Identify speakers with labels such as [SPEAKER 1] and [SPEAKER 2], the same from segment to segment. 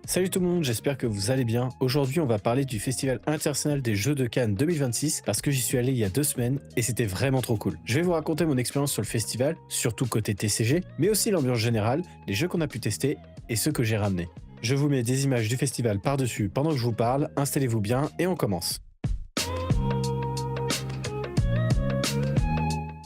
[SPEAKER 1] Salut tout le monde, j'espère que vous allez bien. Aujourd'hui, on va parler du Festival international des Jeux de Cannes 2026 parce que j'y suis allé il y a 2 semaines et c'était vraiment trop cool. Je vais vous raconter mon expérience sur le festival, surtout côté TCG, mais aussi l'ambiance générale, les jeux qu'on a pu tester et ceux que j'ai ramenés. Je vous mets des images du festival par-dessus pendant que je vous parle, installez-vous bien et on commence.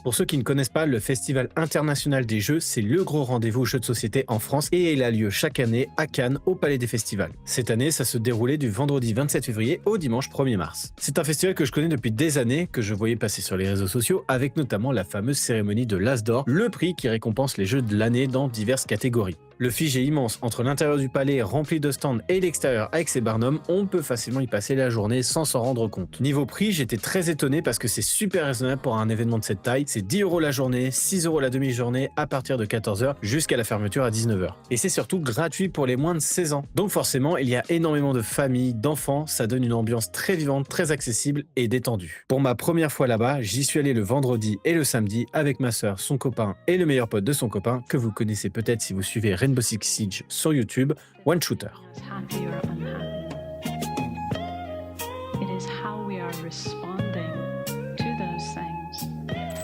[SPEAKER 1] Pour ceux qui ne connaissent pas, le Festival international des jeux, c'est le gros rendez-vous jeux de société en France et il a lieu chaque année à Cannes, au Palais des Festivals. Cette année, ça se déroulait du vendredi 27 février au dimanche 1er mars. C'est un festival que je connais depuis des années, que je voyais passer sur les réseaux sociaux, avec notamment la fameuse cérémonie de l'As d'Or, le prix qui récompense les jeux de l'année dans diverses catégories. Le fichier immense entre l'intérieur du palais rempli de stands et l'extérieur avec ses barnums, on peut facilement y passer la journée sans s'en rendre compte. Niveau prix, j'étais très étonné parce que c'est super raisonnable pour un événement de cette taille. C'est 10 € la journée, 6 € la demi-journée à partir de 14 h jusqu'à la fermeture à 19 h. Et c'est surtout gratuit pour les moins de 16 ans. Donc forcément, il y a énormément de familles, d'enfants, ça donne une ambiance très vivante, très accessible et détendue. Pour ma première fois là-bas, j'y suis allé le vendredi et le samedi avec ma sœur, son copain et le meilleur pote de son copain que vous connaissez peut-être si vous suivez Rainbow Six Siege sur YouTube, One Shooter.
[SPEAKER 2] Happy or unhappy. It is how we are responding to those things.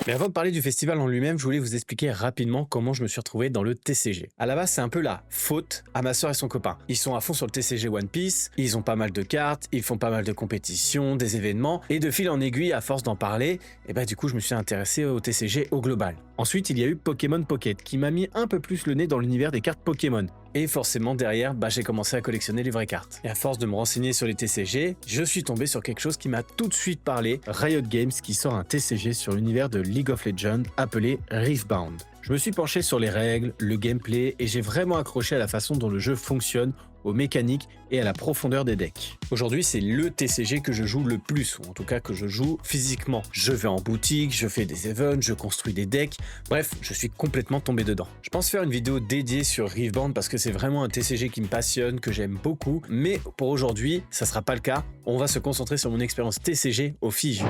[SPEAKER 1] Mais avant de parler du festival en lui-même, je voulais vous expliquer rapidement comment je me suis retrouvé dans le TCG. À la base, c'est un peu la faute à ma soeur et son copain. Ils sont à fond sur le TCG One Piece, ils ont pas mal de cartes, ils font pas mal de compétitions, des événements, et de fil en aiguille, à force d'en parler, et du coup, je me suis intéressé au TCG au global. Ensuite, il y a eu Pokémon Pocket, qui m'a mis un peu plus le nez dans l'univers des cartes Pokémon. Et forcément, derrière, j'ai commencé à collectionner les vraies cartes. Et à force de me renseigner sur les TCG, je suis tombé sur quelque chose qui m'a tout de suite parlé, Riot Games qui sort un TCG sur l'univers de League of Legends appelé Riftbound. Je me suis penché sur les règles, le gameplay et j'ai vraiment accroché à la façon dont le jeu fonctionne, aux mécaniques et à la profondeur des decks. Aujourd'hui, c'est le TCG que je joue le plus, ou en tout cas que je joue physiquement. Je vais en boutique, je fais des events, je construis des decks, bref, je suis complètement tombé dedans. Je pense faire une vidéo dédiée sur Riftbound parce que c'est vraiment un TCG qui me passionne, que j'aime beaucoup, mais pour aujourd'hui, ça sera pas le cas. On va se concentrer sur mon expérience TCG au Fiji.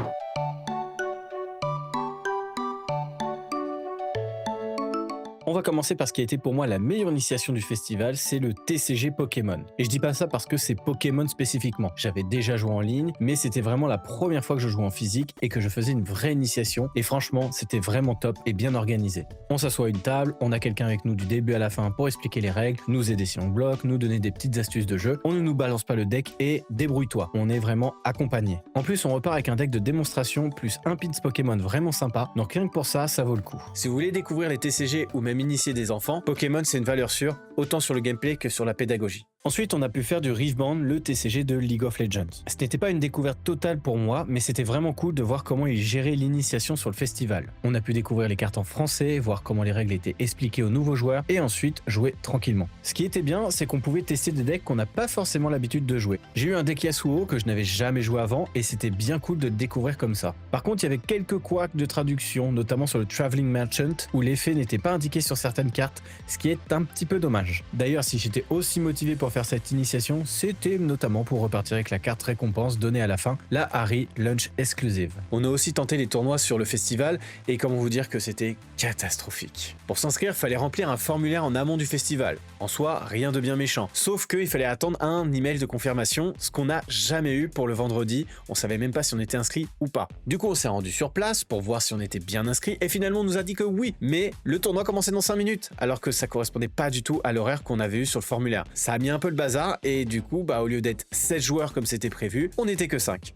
[SPEAKER 1] On va commencer par ce qui a été pour moi la meilleure initiation du festival, c'est le TCG Pokémon. Et je dis pas ça parce que c'est Pokémon spécifiquement. J'avais déjà joué en ligne, mais c'était vraiment la première fois que je jouais en physique et que je faisais une vraie initiation. Et franchement, c'était vraiment top et bien organisé. On s'assoit à une table, on a quelqu'un avec nous du début à la fin pour expliquer les règles, nous aider si on bloque, nous donner des petites astuces de jeu. On ne nous balance pas le deck et débrouille-toi. On est vraiment accompagné. En plus, on repart avec un deck de démonstration plus un pins Pokémon vraiment sympa. Donc rien que pour ça, ça vaut le coup. Si vous voulez découvrir les TCG ou même initier des enfants, Pokémon c'est une valeur sûre, autant sur le gameplay que sur la pédagogie. Ensuite, on a pu faire du Riftbound, le TCG de League of Legends. Ce n'était pas une découverte totale pour moi, mais c'était vraiment cool de voir comment ils géraient l'initiation sur le festival. On a pu découvrir les cartes en français, voir comment les règles étaient expliquées aux nouveaux joueurs, et ensuite jouer tranquillement. Ce qui était bien, c'est qu'on pouvait tester des decks qu'on n'a pas forcément l'habitude de jouer. J'ai eu un deck Yasuo que je n'avais jamais joué avant, et c'était bien cool de le découvrir comme ça. Par contre, il y avait quelques couacs de traduction, notamment sur le Traveling Merchant, où l'effet n'était pas indiqué sur certaines cartes, ce qui est un petit peu dommage. D'ailleurs, si j'étais aussi motivé pour faire cette initiation, c'était notamment pour repartir avec la carte récompense donnée à la fin, la Harry Lunch Exclusive. On a aussi tenté les tournois sur le festival et comment vous dire que c'était catastrophique. Pour s'inscrire, fallait remplir un formulaire en amont du festival. En soi, rien de bien méchant. Sauf qu'il fallait attendre un email de confirmation, ce qu'on n'a jamais eu pour le vendredi. On savait même pas si on était inscrit ou pas. Du coup, on s'est rendu sur place pour voir si on était bien inscrit et finalement on nous a dit que oui, mais le tournoi commençait dans 5 minutes alors que ça correspondait pas du tout à l'horaire qu'on avait eu sur le formulaire. Ça a mis un peu le bazar et du coup, au lieu d'être 7 joueurs comme c'était prévu, on n'était que 5.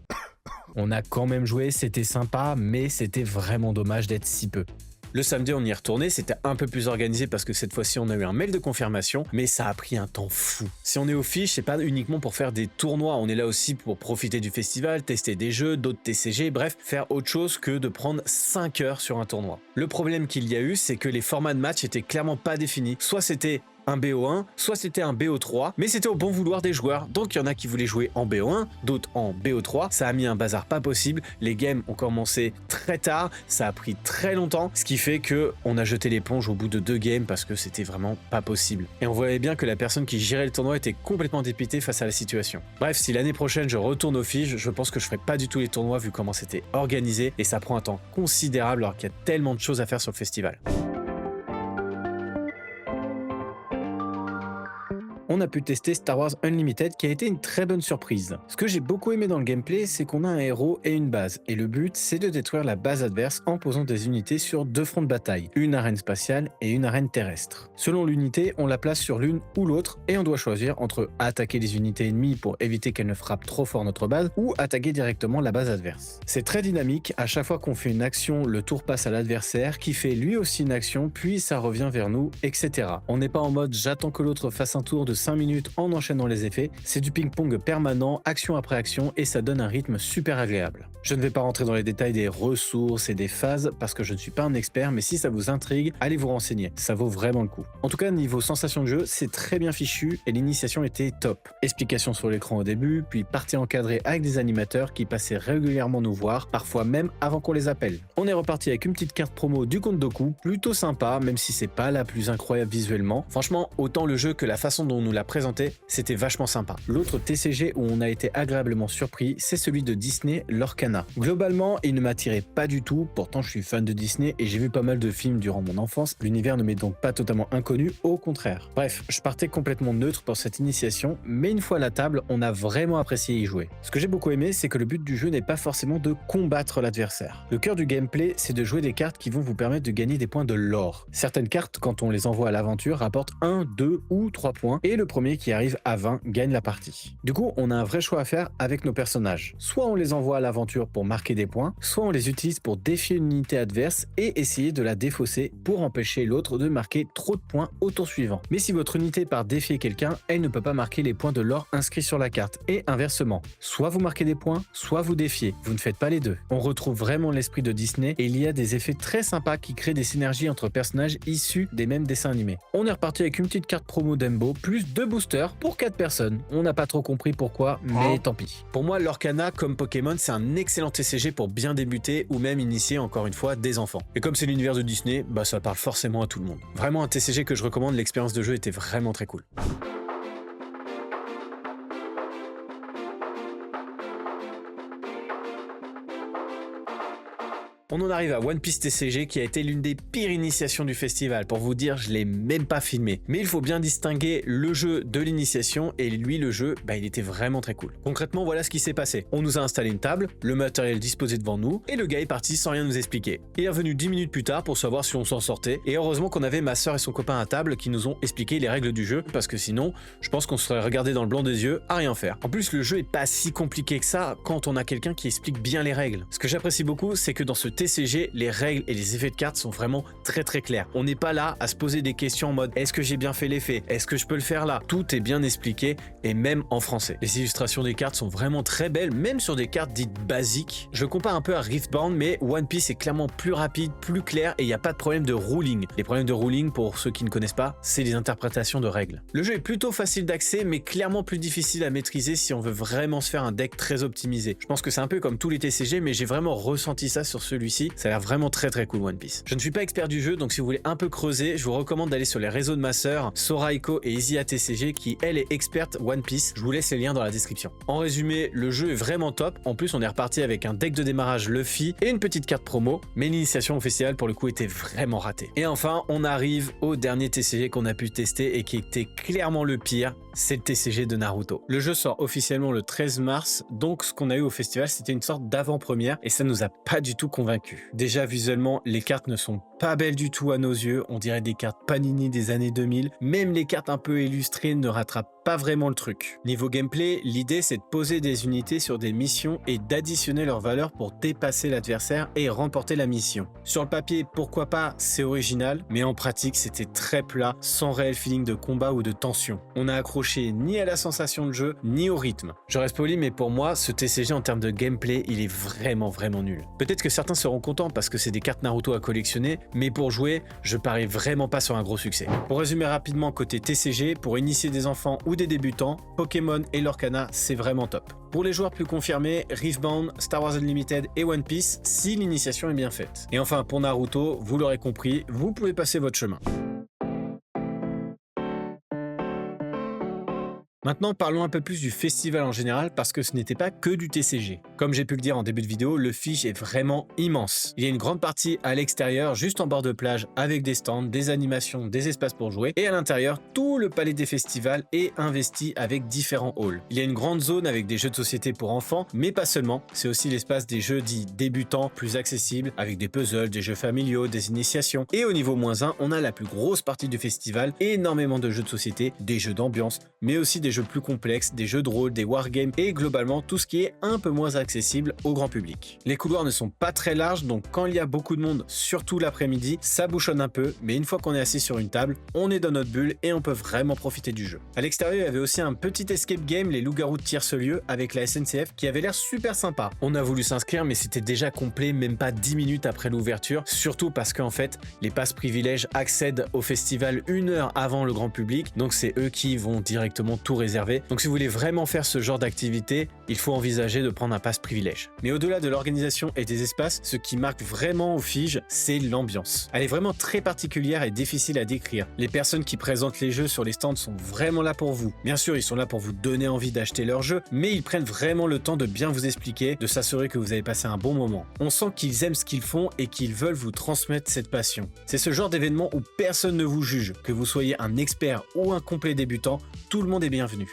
[SPEAKER 1] On a quand même joué, c'était sympa, mais c'était vraiment dommage d'être si peu. Le samedi, on y est retourné, c'était un peu plus organisé parce que cette fois-ci, on a eu un mail de confirmation, mais ça a pris un temps fou. Si on est au fiche, c'est pas uniquement pour faire des tournois, on est là aussi pour profiter du festival, tester des jeux, d'autres TCG, bref, faire autre chose que de prendre 5 heures sur un tournoi. Le problème qu'il y a eu, c'est que les formats de match étaient clairement pas définis. Soit c'était un BO1, soit c'était un BO3, mais c'était au bon vouloir des joueurs. Donc il y en a qui voulaient jouer en BO1, d'autres en BO3. Ça a mis un bazar pas possible. Les games ont commencé très tard, ça a pris très longtemps, ce qui fait que on a jeté l'éponge au bout de 2 games parce que c'était vraiment pas possible. Et on voyait bien que la personne qui gérait le tournoi était complètement dépitée face à la situation. Bref, si l'année prochaine je retourne au FIGE, je pense que je ferai pas du tout les tournois vu comment c'était organisé et ça prend un temps considérable alors qu'il y a tellement de choses à faire sur le festival. on a pu tester Star Wars Unlimited qui a été une très bonne surprise. Ce que j'ai beaucoup aimé dans le gameplay, c'est qu'on a un héros et une base, et le but c'est de détruire la base adverse en posant des unités sur deux fronts de bataille, une arène spatiale et une arène terrestre. Selon l'unité, on la place sur l'une ou l'autre et on doit choisir entre attaquer les unités ennemies pour éviter qu'elles ne frappent trop fort notre base ou attaquer directement la base adverse. C'est très dynamique, à chaque fois qu'on fait une action, le tour passe à l'adversaire qui fait lui aussi une action, puis ça revient vers nous, etc. On n'est pas en mode j'attends que l'autre fasse un tour de 5 minutes en enchaînant les effets, c'est du ping-pong permanent, action après action, et ça donne un rythme super agréable. Je ne vais pas rentrer dans les détails des ressources et des phases parce que je ne suis pas un expert, mais si ça vous intrigue, allez vous renseigner, ça vaut vraiment le coup. En tout cas, niveau sensation de jeu, c'est très bien fichu et l'initiation était top. Explications sur l'écran au début, puis partie encadrée avec des animateurs qui passaient régulièrement nous voir, parfois même avant qu'on les appelle. On est reparti avec une petite carte promo du compte Doku, plutôt sympa, même si c'est pas la plus incroyable visuellement. Franchement, autant le jeu que la façon dont on nous l'a présenté, c'était vachement sympa. L'autre TCG où on a été agréablement surpris, c'est celui de Disney, Lorcana. Globalement, il ne m'attirait pas du tout, pourtant je suis fan de Disney et j'ai vu pas mal de films durant mon enfance, l'univers ne m'est donc pas totalement inconnu, au contraire. Bref, je partais complètement neutre pour cette initiation, mais une fois à la table, on a vraiment apprécié y jouer. Ce que j'ai beaucoup aimé, c'est que le but du jeu n'est pas forcément de combattre l'adversaire. Le cœur du gameplay, c'est de jouer des cartes qui vont vous permettre de gagner des points de lore. Certaines cartes, quand on les envoie à l'aventure, rapportent 1, 2 ou 3 points, et le premier qui arrive à 20 gagne la partie. Du coup, on a un vrai choix à faire avec nos personnages. Soit on les envoie à l'aventure pour marquer des points, soit on les utilise pour défier une unité adverse et essayer de la défausser pour empêcher l'autre de marquer trop de points au tour suivant. Mais si votre unité part défier quelqu'un, elle ne peut pas marquer les points de lore inscrits sur la carte, et inversement. Soit vous marquez des points, soit vous défiez. Vous ne faites pas les deux. On retrouve vraiment l'esprit de Disney et il y a des effets très sympas qui créent des synergies entre personnages issus des mêmes dessins animés. On est reparti avec une petite carte promo d'Embo, plus 2 boosters pour 4 personnes. On n'a pas trop compris pourquoi, mais tant pis. Pour moi, Lorcana, comme Pokémon, c'est un excellent TCG pour bien débuter ou même initier encore une fois des enfants. Et comme c'est l'univers de Disney, bah ça parle forcément à tout le monde. Vraiment un TCG que je recommande, l'expérience de jeu était vraiment très cool. On en arrive à One Piece TCG qui a été l'une des pires initiations du festival. Pour vous dire, je l'ai même pas filmé. Mais il faut bien distinguer le jeu de l'initiation et lui, le jeu, bah, il était vraiment très cool. Concrètement, voilà ce qui s'est passé. On nous a installé une table, le matériel disposé devant nous et le gars est parti sans rien nous expliquer. Il est revenu 10 minutes plus tard pour savoir si on s'en sortait et heureusement qu'on avait ma soeur et son copain à table qui nous ont expliqué les règles du jeu parce que sinon, je pense qu'on se serait regardé dans le blanc des yeux à rien faire. En plus, le jeu est pas si compliqué que ça quand on a quelqu'un qui explique bien les règles. Ce que j'apprécie beaucoup, c'est que dans ce TCG, les règles et les effets de cartes sont vraiment très clairs. On n'est pas là à se poser des questions en mode est-ce que j'ai bien fait l'effet? Est-ce que je peux le faire là? Tout est bien expliqué et même en français. Les illustrations des cartes sont vraiment très belles, même sur des cartes dites basiques. Je compare un peu à Riftbound, mais One Piece est clairement plus rapide, plus clair et il n'y a pas de problème de ruling. Les problèmes de ruling, pour ceux qui ne connaissent pas, c'est les interprétations de règles. Le jeu est plutôt facile d'accès, mais clairement plus difficile à maîtriser si on veut vraiment se faire un deck très optimisé. Je pense que c'est un peu comme tous les TCG, mais j'ai vraiment ressenti ça sur celui-ci. Ça a l'air vraiment très cool One Piece. Je ne suis pas expert du jeu, donc si vous voulez un peu creuser, je vous recommande d'aller sur les réseaux de ma sœur, Soraiko et Izia TCG, qui elle est experte One Piece. Je vous laisse les liens dans la description. En résumé, le jeu est vraiment top. En plus, on est reparti avec un deck de démarrage Luffy et une petite carte promo, mais l'initiation au festival pour le coup était vraiment ratée. Et enfin, on arrive au dernier TCG qu'on a pu tester et qui était clairement le pire, c'est le TCG de Naruto. Le jeu sort officiellement le 13 mars, donc ce qu'on a eu au festival, c'était une sorte d'avant-première et ça nous a pas du tout convaincus. Déjà visuellement, les cartes ne sont pas belles du tout à nos yeux, on dirait des cartes Panini des années 2000, même les cartes un peu illustrées ne rattrapent pas vraiment le truc. Niveau gameplay, l'idée c'est de poser des unités sur des missions et d'additionner leur valeur pour dépasser l'adversaire et remporter la mission. Sur le papier, pourquoi pas, c'est original, mais en pratique c'était très plat, sans réel feeling de combat ou de tension. On n'a accroché ni à la sensation de jeu, ni au rythme. Je reste poli, mais pour moi, ce TCG en termes de gameplay, il est vraiment nul. Peut-être que certains seront contents parce que c'est des cartes Naruto à collectionner, mais pour jouer, je parie vraiment pas sur un gros succès. Pour résumer rapidement côté TCG, pour initier des enfants ou des débutants, Pokémon et Lorcana, c'est vraiment top. Pour les joueurs plus confirmés, Riftbound, Star Wars Unlimited et One Piece, si l'initiation est bien faite. Et enfin, pour Naruto, vous l'aurez compris, vous pouvez passer votre chemin. Maintenant, parlons un peu plus du festival en général parce que ce n'était pas que du TCG. Comme j'ai pu le dire en début de vidéo, le Fige est vraiment immense. Il y a une grande partie à l'extérieur, juste en bord de plage, avec des stands, des animations, des espaces pour jouer. Et à l'intérieur, tout le palais des festivals est investi avec différents halls. Il y a une grande zone avec des jeux de société pour enfants, mais pas seulement. C'est aussi l'espace des jeux dits débutants, plus accessibles, avec des puzzles, des jeux familiaux, des initiations. Et au niveau -1, on a la plus grosse partie du festival, énormément de jeux de société, des jeux d'ambiance, mais aussi des jeux plus complexes, des jeux de rôle, des wargames et globalement tout ce qui est un peu moins accessible au grand public. Les couloirs ne sont pas très larges, donc quand il y a beaucoup de monde, surtout l'après-midi, ça bouchonne un peu, mais une fois qu'on est assis sur une table, on est dans notre bulle et on peut vraiment profiter du jeu. À l'extérieur, il y avait aussi un petit escape game, les loups-garous de Tierce-Lieu, avec la SNCF qui avait l'air super sympa. On a voulu s'inscrire, mais c'était déjà complet, même pas 10 minutes après l'ouverture, surtout parce qu'en fait, les passes privilèges accèdent au festival 1 heure avant le grand public, donc c'est eux qui vont directement tout réserver. Donc si vous voulez vraiment faire ce genre d'activité, il faut envisager de prendre un pass privilège. Mais au-delà de l'organisation et des espaces, ce qui marque vraiment au Fige, c'est l'ambiance. Elle est vraiment très particulière et difficile à décrire. Les personnes qui présentent les jeux sur les stands sont vraiment là pour vous. Bien sûr, ils sont là pour vous donner envie d'acheter leur jeu, mais ils prennent vraiment le temps de bien vous expliquer, de s'assurer que vous avez passé un bon moment. On sent qu'ils aiment ce qu'ils font et qu'ils veulent vous transmettre cette passion. C'est ce genre d'événement où personne ne vous juge, que vous soyez un expert ou un complet débutant, tout le monde est bienvenu.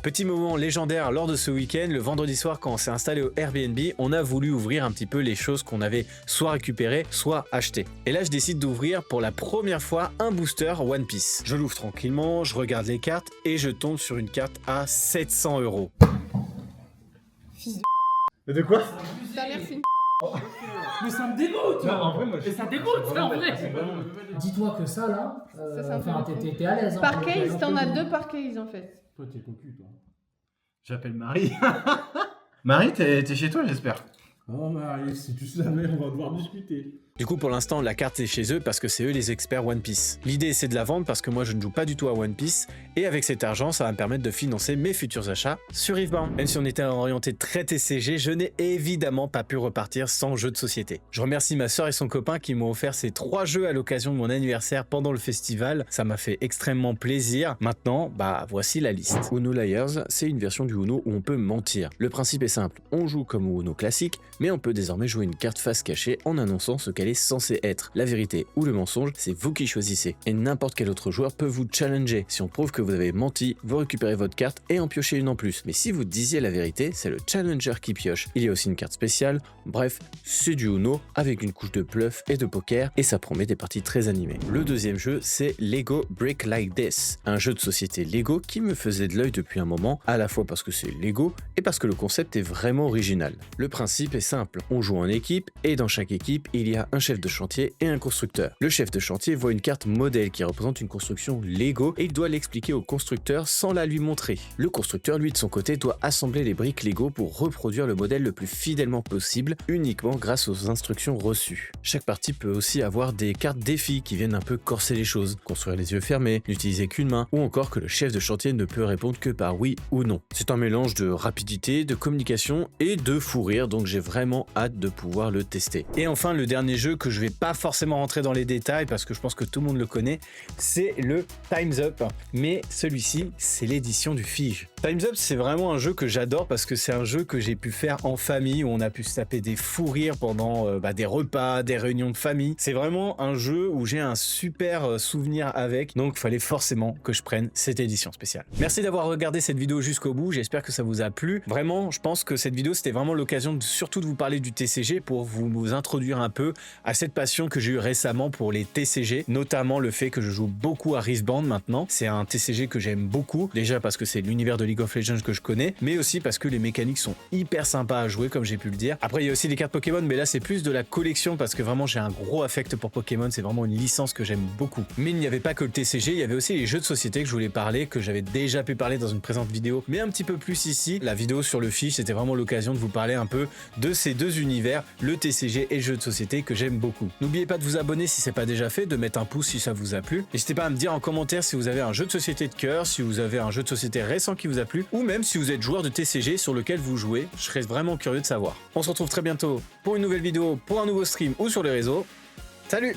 [SPEAKER 1] Petit moment légendaire lors de ce week-end, le vendredi soir quand on s'est installé au Airbnb, on a voulu ouvrir un petit peu les choses qu'on avait soit récupérées, soit achetées. Et là je décide d'ouvrir pour la première fois un booster One Piece. Je l'ouvre tranquillement, je regarde les cartes et je tombe sur une carte à 700 €.
[SPEAKER 3] Fils
[SPEAKER 4] De quoi?
[SPEAKER 3] putain, merci.
[SPEAKER 5] Mais ça me dégoûte!
[SPEAKER 4] Non, en vrai, moi,
[SPEAKER 5] Mais ça dégoûte, ça, en vrai!
[SPEAKER 4] Dis-toi que ça, là,
[SPEAKER 3] Ça, c'est un peu
[SPEAKER 4] enfin,
[SPEAKER 3] beaucoup.
[SPEAKER 4] t'es à l'aise. Hein,
[SPEAKER 3] Par
[SPEAKER 4] pour le
[SPEAKER 3] case,
[SPEAKER 4] faire,
[SPEAKER 3] t'en as
[SPEAKER 4] donc,
[SPEAKER 3] 2 par case en fait.
[SPEAKER 5] Toi, t'es cocu, toi.
[SPEAKER 4] J'appelle Marie. Marie, t'es chez toi, j'espère.
[SPEAKER 5] Oh, Marie, si tu savais, on va devoir discuter.
[SPEAKER 1] Du coup pour l'instant la carte est chez eux parce que c'est eux les experts One Piece. L'idée c'est de la vendre parce que moi je ne joue pas du tout à One Piece et avec cet argent ça va me permettre de financer mes futurs achats sur Rivebound. Même si on était orienté très TCG, je n'ai évidemment pas pu repartir sans jeu de société. Je remercie ma soeur et son copain qui m'ont offert ces 3 jeux à l'occasion de mon anniversaire pendant le festival. Ça m'a fait extrêmement plaisir. Maintenant, voici la liste. Uno Liars, c'est une version du Uno où on peut mentir. Le principe est simple, on joue comme au Uno classique, mais on peut désormais jouer une carte face cachée en annonçant ce qu'elle est censée être. La vérité ou le mensonge, c'est vous qui choisissez. Et n'importe quel autre joueur peut vous challenger. Si on prouve que vous avez menti, vous récupérez votre carte et en piochez une en plus. Mais si vous disiez la vérité, c'est le challenger qui pioche. Il y a aussi une carte spéciale. Bref, c'est du Uno avec une couche de bluff et de poker et ça promet des parties très animées. Le deuxième jeu, c'est Lego Brick Like This, un jeu de société Lego qui me faisait de l'œil depuis un moment, à la fois parce que c'est Lego et parce que le concept est vraiment original. Le principe est simple, on joue en équipe et dans chaque équipe, il y a un chef de chantier et un constructeur. Le chef de chantier voit une carte modèle qui représente une construction Lego et il doit l'expliquer au constructeur sans la lui montrer. Le constructeur, lui, de son côté, doit assembler les briques Lego pour reproduire le modèle le plus fidèlement possible, uniquement grâce aux instructions reçues. Chaque partie peut aussi avoir des cartes défis qui viennent un peu corser les choses, construire les yeux fermés, n'utiliser qu'une main, ou encore que le chef de chantier ne peut répondre que par oui ou non. C'est un mélange de rapidité, de communication et de fou rire, donc j'ai vraiment hâte de pouvoir le tester. Et enfin, le dernier jeu que je vais pas forcément rentrer dans les détails parce que je pense que tout le monde le connaît, c'est le Time's Up, mais celui-ci c'est l'édition du Fige. Time's Up c'est vraiment un jeu que j'adore parce que c'est un jeu que j'ai pu faire en famille où on a pu se taper des fous rires pendant des repas, des réunions de famille. C'est vraiment un jeu où j'ai un super souvenir avec, donc il fallait forcément que je prenne cette édition spéciale. Merci d'avoir regardé cette vidéo jusqu'au bout, j'espère que ça vous a plu. Vraiment, je pense que cette vidéo c'était vraiment l'occasion surtout de vous parler du TCG pour vous introduire un peu à cette passion que j'ai eue récemment pour les TCG, notamment le fait que je joue beaucoup à Rivebound maintenant. C'est un TCG que j'aime beaucoup, déjà parce que c'est l'univers de League of Legends que je connais, mais aussi parce que les mécaniques sont hyper sympas à jouer comme j'ai pu le dire. Après il y a aussi les cartes Pokémon, mais là c'est plus de la collection parce que vraiment j'ai un gros affect pour Pokémon, c'est vraiment une licence que j'aime beaucoup. Mais il n'y avait pas que le TCG, il y avait aussi les jeux de société que je voulais parler, que j'avais déjà pu parler dans une présente vidéo, mais un petit peu plus ici. La vidéo sur le Fige, c'était vraiment l'occasion de vous parler un peu de ces deux univers, le TCG et le jeu de société que j'aime beaucoup. N'oubliez pas de vous abonner si c'est pas déjà fait, de mettre un pouce si ça vous a plu. N'hésitez pas à me dire en commentaire si vous avez un jeu de société de cœur, si vous avez un jeu de société récent qui vous a plu, ou même si vous êtes joueur de TCG sur lequel vous jouez. Je serais vraiment curieux de savoir. On se retrouve très bientôt pour une nouvelle vidéo, pour un nouveau stream ou sur les réseaux. Salut!